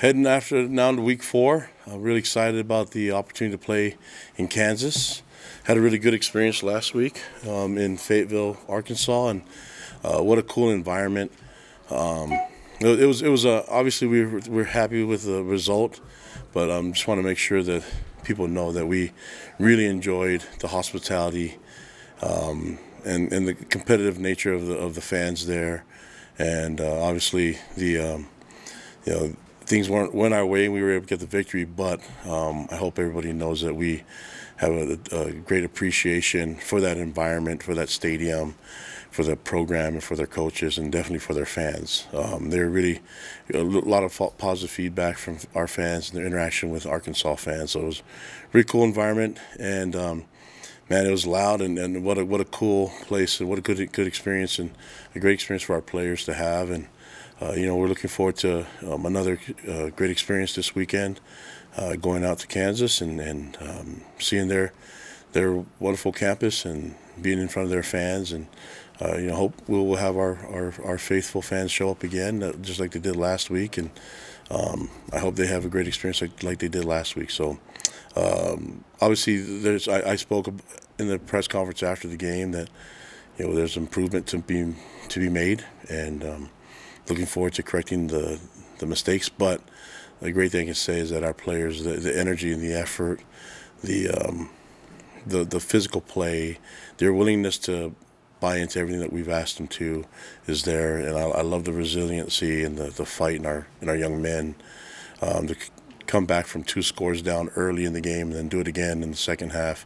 Heading after now to week 4. I'm really excited about the opportunity to play in Kansas. Had a really good experience last week in Fayetteville, Arkansas, and what a cool environment. It was obviously we're happy with the result, but just want to make sure that people know that we really enjoyed the hospitality and the competitive nature of the fans there, and obviously the things went our way and we were able to get the victory, but I hope everybody knows that we have a great appreciation for that environment, for that stadium, for the program, and for their coaches, and definitely for their fans. They're really a lot of positive feedback from our fans and their interaction with Arkansas fans. So it was a really cool environment, and man, it was loud, and what a cool place, and what a good experience, and a great experience for our players to have. And we're looking forward to another great experience this weekend, going out to Kansas and seeing their wonderful campus and being in front of their fans, and hope we'll have our faithful fans show up again, just like they did last week, and I hope they have a great experience like they did last week. So obviously I spoke in the press conference after the game that there's improvement to be made, and looking forward to correcting the mistakes. But the great thing I can say is that our players, the energy and the effort, the physical play, their willingness to buy into everything that we've asked them to is there. And I love the resiliency and the fight in our young men, to come back from 2 scores down early in the game and then do it again in the second half.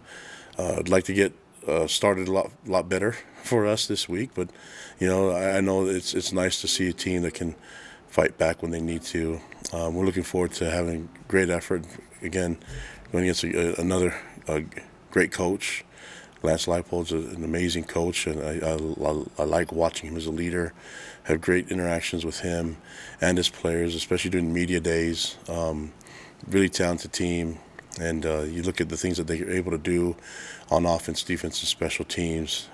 I'd like to get started a lot better for us this week, but I know it's nice to see a team that can fight back when they need to. We're looking forward to having great effort again, going against another great coach. Lance Leipold's an amazing coach, and I like watching him as a leader. Have great interactions with him and his players, especially during media days. Really talented team. And you look at the things that they're able to do on offense, defense, and special teams.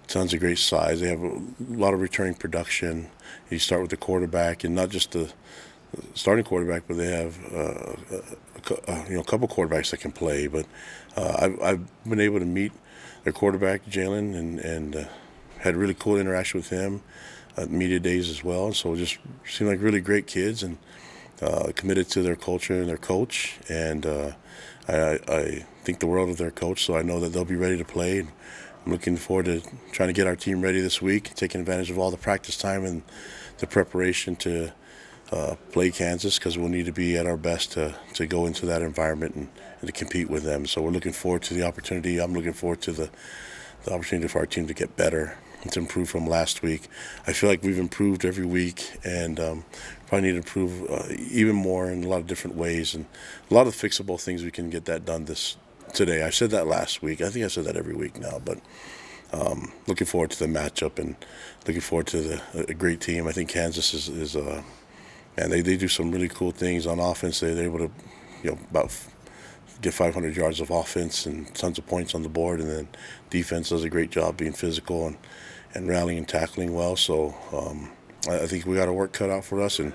Tons of great size. They have a lot of returning production. You start with the quarterback, and not just the starting quarterback, but they have a couple quarterbacks that can play. But I've been able to meet their quarterback, Jalen, and had a really cool interaction with him at media days as well. So it just seemed like really great kids, and committed to their culture and their coach, and I think the world of their coach, so I know that they'll be ready to play. I'm looking forward to trying to get our team ready this week, taking advantage of all the practice time and the preparation to play Kansas, because we'll need to be at our best to go into that environment and to compete with them. So we're looking forward to the opportunity. I'm looking forward to the opportunity for our team to get better and to improve from last week. I feel like we've improved every week, and probably need to improve even more in a lot of different ways, and a lot of fixable things we can get that done today. I said that last week. I think I said that every week now, but looking forward to the matchup and looking forward to a great team. I think Kansas is man, they do some really cool things on offense. They're able to about get 500 yards of offense and tons of points on the board, and then defense does a great job being physical and rallying and tackling well. So I think we got our work cut out for us, and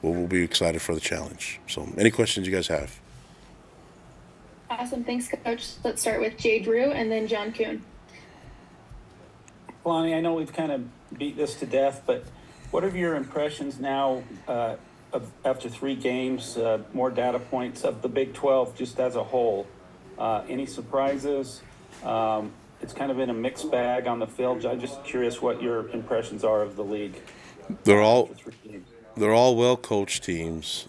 we'll be excited for the challenge. So any questions you guys have? Awesome. Thanks, Coach. Let's start with Jay Drew and then John Kuhn. Kalani, I know we've kind of beat this to death, but what are your impressions now after 3 games, more data points of the Big 12 just as a whole? Any surprises? It's kind of in a mixed bag on the field. I'm just curious what your impressions are of the league. They're all well-coached teams,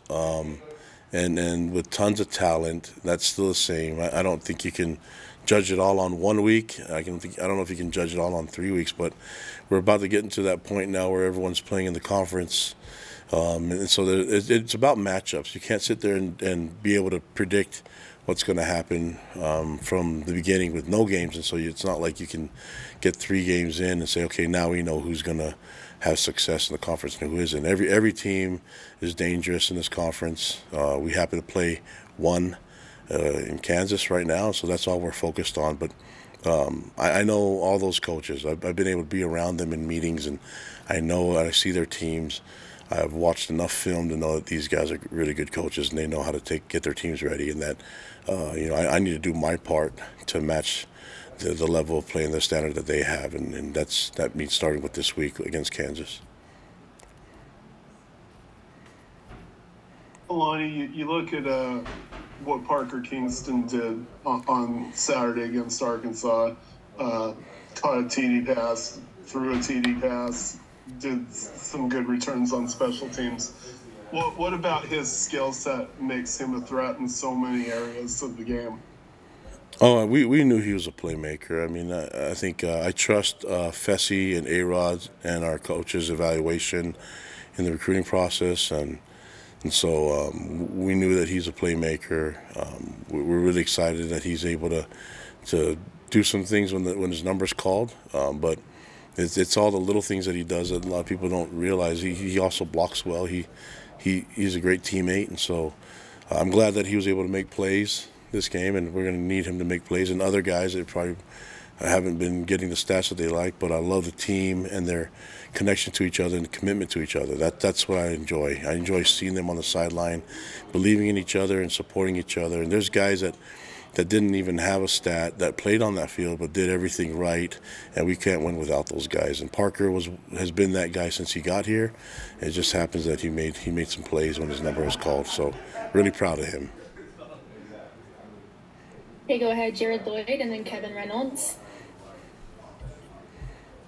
and with tons of talent. That's still the same. I don't think you can judge it all on 1 week. I don't know if you can judge it all on 3 weeks, but we're about to get into that point now where everyone's playing in the conference. And so it's about matchups. You can't sit there and be able to predict what's going to happen from the beginning with no games. And so it's not like you can get 3 games in and say, okay, now we know who's going to have success in the conference and who isn't. Every team is dangerous in this conference. We happen to play one in Kansas right now, so that's all we're focused on. But I know all those coaches. I've been able to be around them in meetings, and I see their teams. I've watched enough film to know that these guys are really good coaches and they know how to get their teams ready, and that I need to do my part to match the level of play and the standard that they have, and that means starting with this week against Kansas. Kalani, you look at what Parker Kingston did on Saturday against Arkansas, caught a TD pass, threw a TD pass, did some good returns on special teams. What about his skill set makes him a threat in so many areas of the game? Oh, we knew he was a playmaker. I mean, I think I trust Fessy and A-Rod and our coaches' evaluation in the recruiting process, and so we knew that he's a playmaker. We're really excited that he's able to do some things when his number's called, but it's all the little things that he does that a lot of people don't realize. He also blocks well. He's a great teammate, and so I'm glad that he was able to make plays this game, and we're going to need him to make plays. And other guys that probably haven't been getting the stats that they like, but I love the team and their connection to each other and commitment to each other. That's what I enjoy. I enjoy seeing them on the sideline, believing in each other and supporting each other. And there's guys that didn't even have a stat that played on that field but did everything right, and we can't win without those guys. And Parker has been that guy since he got here. It just happens that he made some plays when his number was called. So really proud of him. Okay, go ahead, Jared Lloyd, and then Kevin Reynolds.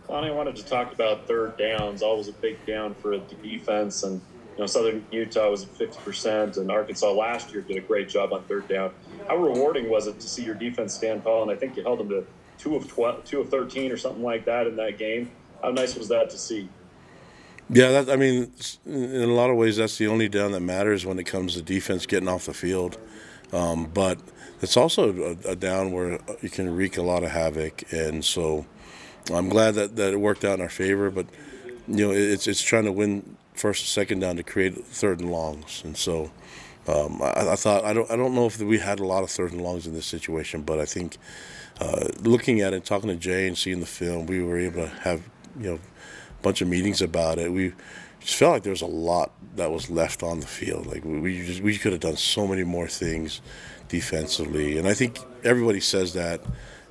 Kalani, I wanted to talk about third downs. Always a big down for the defense, and Southern Utah was at 50%, and Arkansas last year did a great job on third down. How rewarding was it to see your defense stand tall? And I think you held them to 2 of 13 or something like that in that game. How nice was that to see? Yeah, in a lot of ways, that's the only down that matters when it comes to defense getting off the field. But it's also a down where you can wreak a lot of havoc, and so I'm glad that it worked out in our favor. But it's trying to win first and second down to create third and longs, and so I thought I don't know if we had a lot of third and longs in this situation, but I think looking at it, talking to Jay and seeing the film, we were able to have a bunch of meetings about it. We just felt like there was a lot that was left on the field. Like we could have done so many more things defensively, and I think everybody says that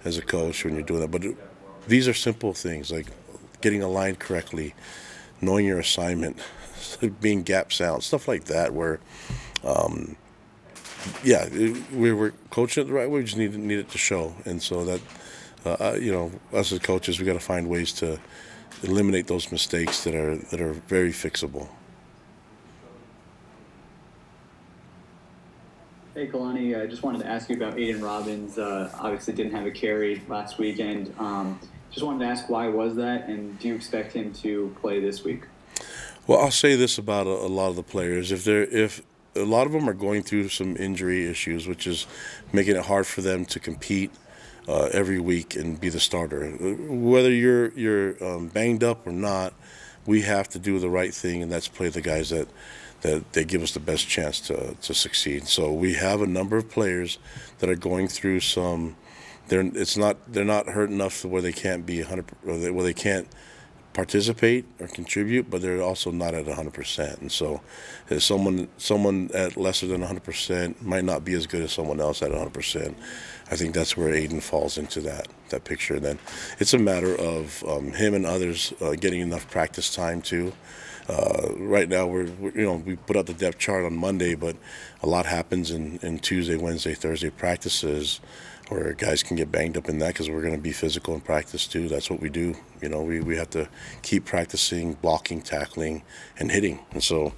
as a coach when you're doing that. But these are simple things like getting aligned correctly, knowing your assignment, being gap sound, stuff like that. Where, we were coaching it the right way. We just need it to show, and so that us as coaches, we got to find ways to eliminate those mistakes that are very fixable. Hey, Kalani, I just wanted to ask you about Aiden Robin's. Obviously didn't have a carry last weekend. Just wanted to ask why was that, and do you expect him to play this week? Well, I'll say this about a lot of the players. If a lot of them are going through some injury issues, which is making it hard for them to compete every week and be the starter. Whether you're banged up or not, we have to do the right thing, and that's play the guys that they give us the best chance to succeed. So we have a number of players that are going through some. They're not hurt enough to where they can't be 100, where they can't participate or contribute, but they're also not at 100%. And so, if someone at lesser than 100% might not be as good as someone else at 100%. I think that's where Aiden falls into that picture. And then it's a matter of him and others getting enough practice time too. Right now we put out the depth chart on Monday, but a lot happens in Tuesday, Wednesday, Thursday practices where guys can get banged up in that because we're going to be physical in practice too. That's what we do. We have to keep practicing blocking, tackling, and hitting. And so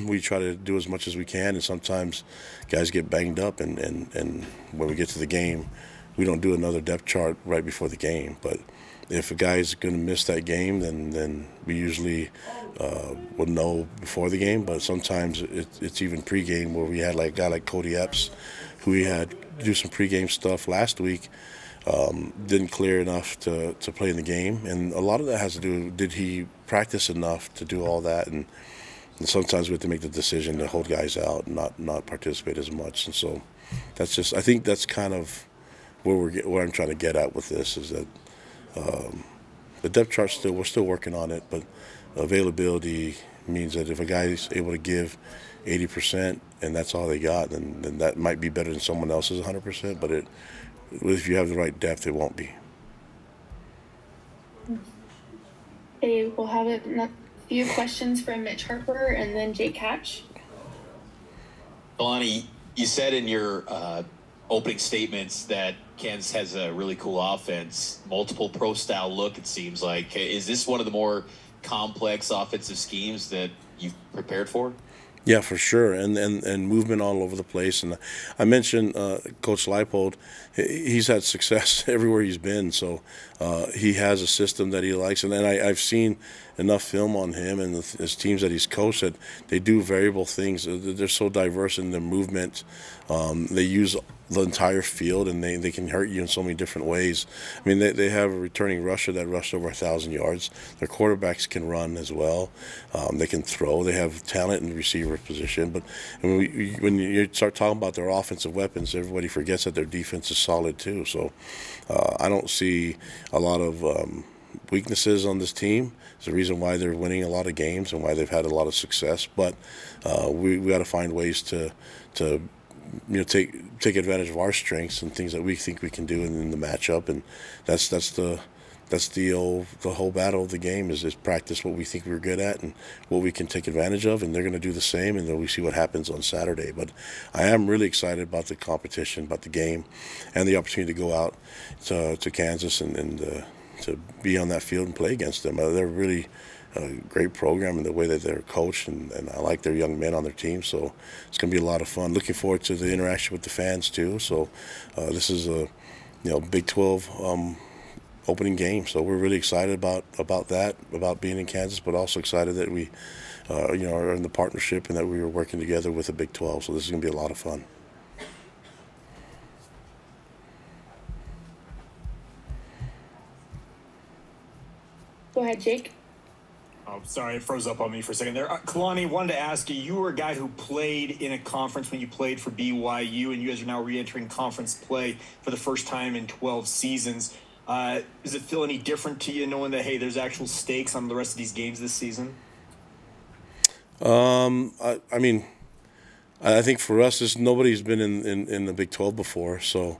we try to do as much as we can, and sometimes guys get banged up, and when we get to the game, we don't do another depth chart right before the game. But if a guy's going to miss that game, then we usually will know before the game. But sometimes it's even pregame where we had like a guy like Cody Epps, who we had do some pregame stuff last week, didn't clear enough to play in the game. And a lot of that has to do, did he practice enough to do all that? And sometimes we have to make the decision to hold guys out and not participate as much. And so that's just, I think that's kind of where I'm trying to get at with this, is that the depth chart we're still working on it, but availability, means that if a guy is able to give 80% and that's all they got, then that might be better than someone else's 100%. But if you have the right depth, it won't be. Okay, we'll have a few questions from Mitch Harper and then Jake Hatch. Kalani, you said in your opening statements that Kansas has a really cool offense, multiple pro-style look, it seems like. Is this one of the more complex offensive schemes that you've prepared for? Yeah, for sure, and movement all over the place. And I mentioned Coach Leipold. He's had success everywhere he's been, so he has a system that he likes. And then I've seen enough film on him and his teams that he's coached that they do variable things. They're so diverse in their movement. They use the entire field, and they can hurt you in so many different ways. I mean, they have a returning rusher that rushed over 1,000 yards. Their quarterbacks can run as well. They can throw. They have talent in the receiver position. But when you start talking about their offensive weapons, everybody forgets that their defense is solid too. So I don't see a lot of weaknesses on this team. It's the reason why they're winning a lot of games and why they've had a lot of success. But we got to find ways to take advantage of our strengths and things that we think we can do in the matchup, and that's the whole battle of the game is practice what we think we're good at and what we can take advantage of, and they're going to do the same, and then we see what happens on Saturday. But I am really excited about the competition, about the game, and the opportunity to go out to Kansas and to be on that field and play against them. They're really a great program in the way that they're coached, and I like their young men on their team, so it's going to be a lot of fun. Looking forward to the interaction with the fans too. So this is a Big 12 opening game, so we're really excited about that, about being in Kansas, but also excited that we are in the partnership and that we are working together with the Big 12. So this is going to be a lot of fun. Go ahead, Jake. Oh, sorry, it froze up on me for a second there. Kalani, wanted to ask you, you were a guy who played in a conference when you played for BYU, and you guys are now re-entering conference play for the first time in 12 seasons. Does it feel any different to you knowing that, hey, there's actual stakes on the rest of these games this season? I mean, I think for us, nobody's been in the Big 12 before, so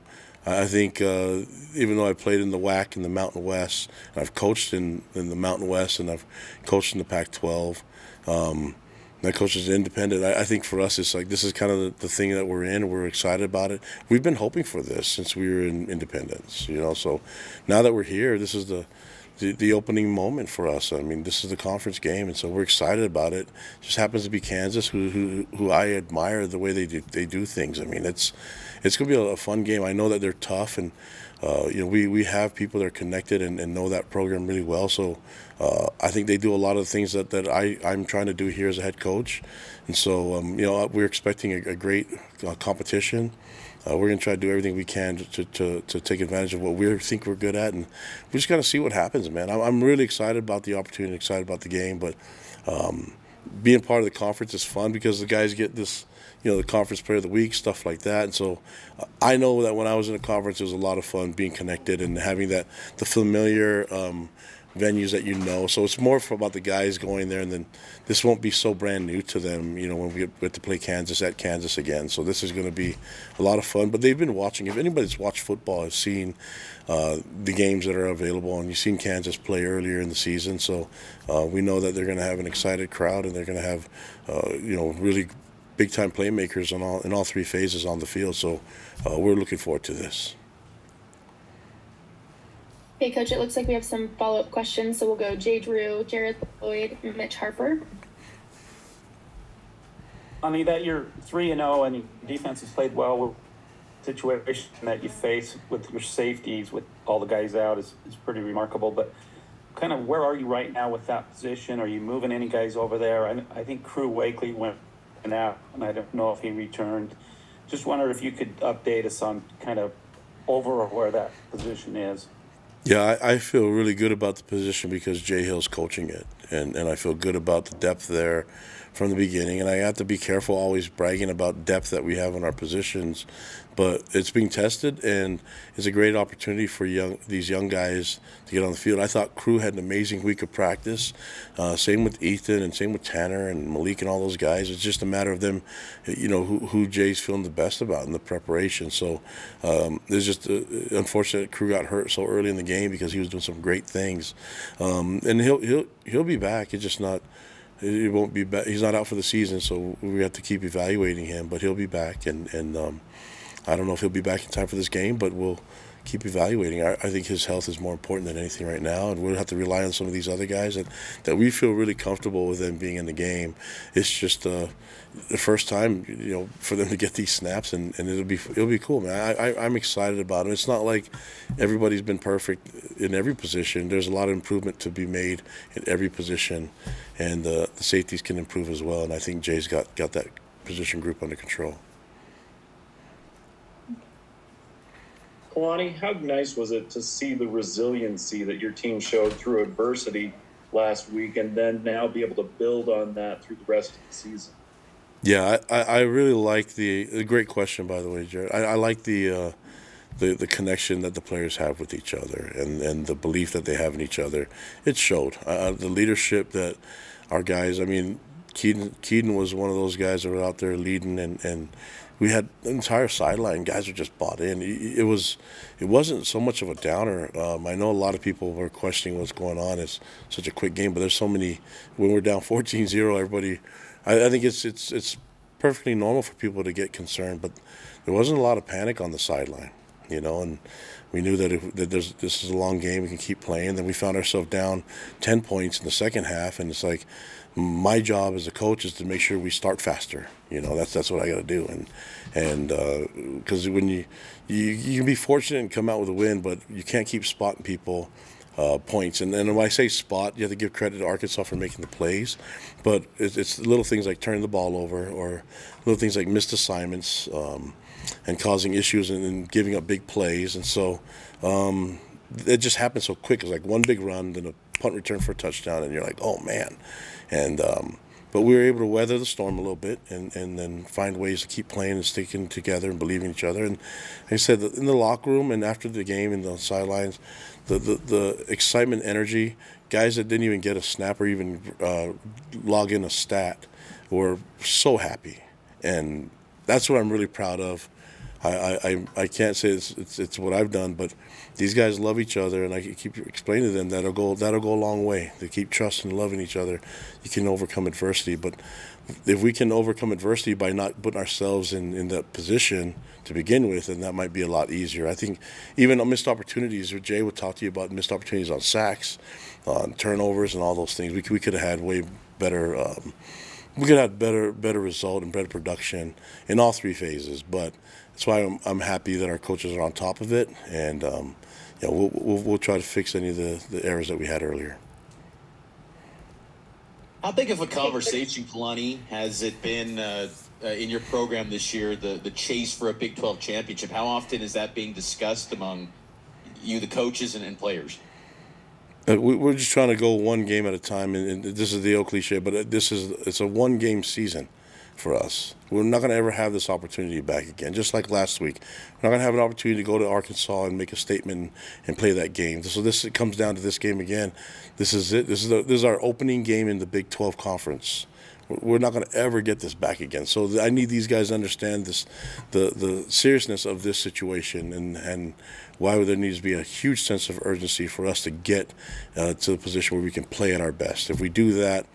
I think even though I played in the WAC in the Mountain West, and I've coached in the Mountain West, and I've coached in the Pac-12, I coached as an independent. I think for us, it's like this is kind of the thing that we're in. We're excited about it. We've been hoping for this since we were in independence, So now that we're here, this is the opening moment for us. I mean, this is the conference game, and so we're excited about it. Just happens to be Kansas, who I admire the way they do things. I mean, it's going to be a fun game. I know that they're tough, and we have people that are connected and know that program really well. So I think they do a lot of the things that I'm trying to do here as a head coach, and so we're expecting a great competition. We're going to try to do everything we can to take advantage of what we think we're good at, and we just got to see what happens, man. I'm really excited about the opportunity, excited about the game, but being part of the conference is fun because the guys get this, the conference player of the week, stuff like that. And so I know that when I was in a conference, it was a lot of fun being connected and having the familiar venues that So it's more about the guys going there, and then this won't be so brand new to them, when we get to play Kansas at Kansas again. So this is going to be a lot of fun. But they've been watching. If anybody's watched football, has seen the games that are available, and you've seen Kansas play earlier in the season. So we know that they're going to have an excited crowd, and they're going to have, really big-time playmakers in all three phases on the field. So we're looking forward to this. Okay, Coach, it looks like we have some follow-up questions, so we'll go Jay Drew, Jared Lloyd, and Mitch Harper. That you're 3-0 and your defense has played well with the situation that you face with your safeties, with all the guys out, is pretty remarkable. But kind of where are you right now with that position? Are you moving any guys over there? I think Crew Wakely went out, and I don't know if he returned. Just wonder if you could update us on kind of over where that position is. Yeah, I feel really good about the position because Jay Hill's coaching it, and I feel good about the depth there from the beginning, and I have to be careful always bragging about depth that we have in our positions, but it's being tested, and it's a great opportunity for these young guys to get on the field. I thought Crew had an amazing week of practice. Same with Ethan and same with Tanner and Malik and all those guys. It's just a matter of them, who Jay's feeling the best about in the preparation. So it's just unfortunate Crew got hurt so early in the game because he was doing some great things, and he'll be back. It's just not. He won't be back. He's not out for the season, so we have to keep evaluating him. But he'll be back, and I don't know if he'll be back in time for this game, but we'll keep evaluating. I think his health is more important than anything right now, and we'll have to rely on some of these other guys that we feel really comfortable with them being in the game. It's just the first time, for them to get these snaps, and it'll be cool, man. I'm excited about it. It's not like everybody's been perfect in every position. There's a lot of improvement to be made in every position, and the safeties can improve as well. And I think Jay's got that position group under control. Kalani, how nice was it to see the resiliency that your team showed through adversity last week, and then now be able to build on that through the rest of the season? Yeah, I really like the great question, by the way, Jared. I like the connection that the players have with each other, and the belief that they have in each other. It showed. The leadership that our guys, Keaton was one of those guys that were out there leading, and we had the entire sideline. Guys were just bought in. It wasn't so much of a downer. I know a lot of people were questioning what's going on. It's such a quick game, but there's so many. When we're down 14-0, everybody. I think it's perfectly normal for people to get concerned, but there wasn't a lot of panic on the sideline, and we knew that this is a long game. We can keep playing. Then we found ourselves down 10 points in the second half, and it's like my job as a coach is to make sure we start faster. That's what I got to do, and because when you can be fortunate and come out with a win, but you can't keep spotting people. Points, and then when I say spot, you have to give credit to Arkansas for making the plays, but it's little things like turning the ball over, or little things like missed assignments, and causing issues and giving up big plays, and so it just happened so quick. It was like one big run, then a punt return for a touchdown, and you're like, oh man, and but we were able to weather the storm a little bit, and then find ways to keep playing and sticking together and believing in each other. And like I said, in the locker room and after the game and the sidelines, the excitement, energy, guys that didn't even get a snap or even log in a stat were so happy, and that's what I'm really proud of. I can't say it's what I've done, but these guys love each other, and I keep explaining to them that'll go a long way. They keep trusting and loving each other. You can overcome adversity, but if we can overcome adversity by not putting ourselves in that position to begin with, then that might be a lot easier. I think even on missed opportunities, Jay would talk to you about missed opportunities on sacks, on turnovers, and all those things. We could have had way better. We could have better result and better production in all three phases, but that's why I'm happy that our coaches are on top of it, and we'll try to fix any of the errors that we had earlier. How big of a conversation, Kalani, has it been in your program this year, the chase for a Big 12 championship? How often is that being discussed among you, the coaches, and players? We're just trying to go one game at a time, and this is the old cliche, but it's a one-game season for us. We're not going to ever have this opportunity back again, just like last week. We're not going to have an opportunity to go to Arkansas and make a statement and play that game. So it comes down to this game again. This is it. This is our opening game in the Big 12 Conference. We're not going to ever get this back again. So I need these guys to understand the seriousness of this situation, and why there needs to be a huge sense of urgency for us to get to the position where we can play at our best. If we do that,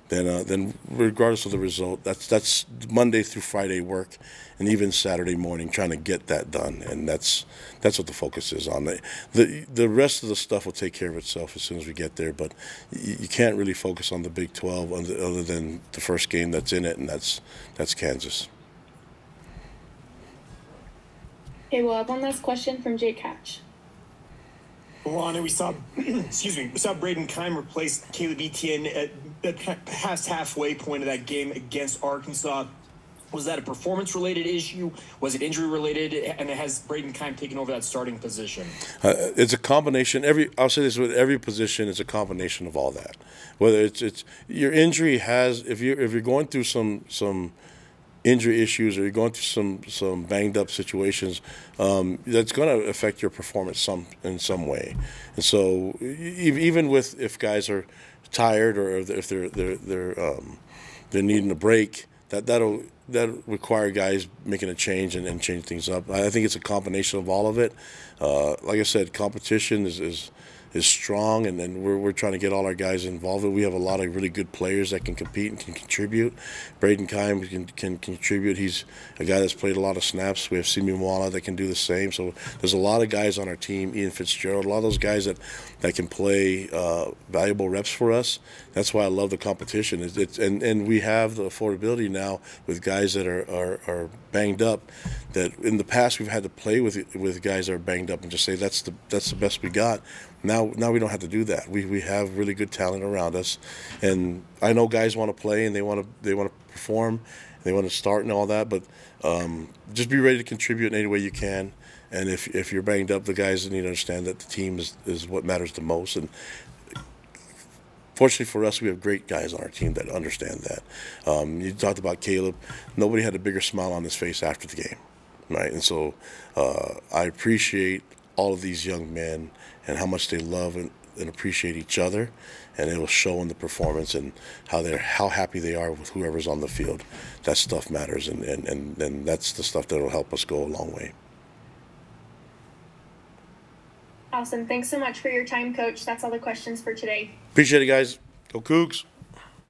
then regardless of the result, that's Monday through Friday work, and even Saturday morning trying to get that done, and that's what the focus is on. The rest of the stuff will take care of itself as soon as we get there, but you can't really focus on the Big 12 other than the first game that's in it, and that's Kansas. Okay, we'll have one last question from Jake Hatch. Kalani, we saw, we saw Braden Keim replace Caleb Etienne at the past halfway point of that game against Arkansas. Was that a performance-related issue? Was it injury-related? And has Braden Keim taken over that starting position? It's a combination. I'll say this: with every position, it's a combination of all that. Whether it's your injury has, if you're going through some injury issues or you're going through some banged up situations, that's going to affect your performance in some way. And so even if guys are tired or if they're needing a break, that'll require guys making a change and change things up. I think it's a combination of all of it. Like I said, competition is strong, and then we're trying to get all our guys involved. We have a lot of really good players that can compete and can contribute. Braden Keim can contribute. He's a guy that's played a lot of snaps. We have Simi Mwala that can do the same. So there's a lot of guys on our team, Ian Fitzgerald, a lot of those guys that can play valuable reps for us. That's why I love the competition. And we have the affordability now with guys that are banged up, that in the past we've had to play with guys that are banged up and just say that's the best we got. Now we don't have to do that. We have really good talent around us, and I know guys want to play and they want to perform, they want to start and all that. But just be ready to contribute in any way you can. And if you're banged up, the guys need to understand that the team is what matters the most. And fortunately for us, we have great guys on our team that understand that. You talked about Caleb. Nobody had a bigger smile on his face after the game, right? And so I appreciate all of these young men and how much they love and appreciate each other, and it will show in the performance and how happy they are with whoever's on the field. That stuff matters, and that's the stuff that will help us go a long way. Awesome. Thanks so much for your time, Coach. That's all the questions for today. Appreciate it, guys. Go Cougs.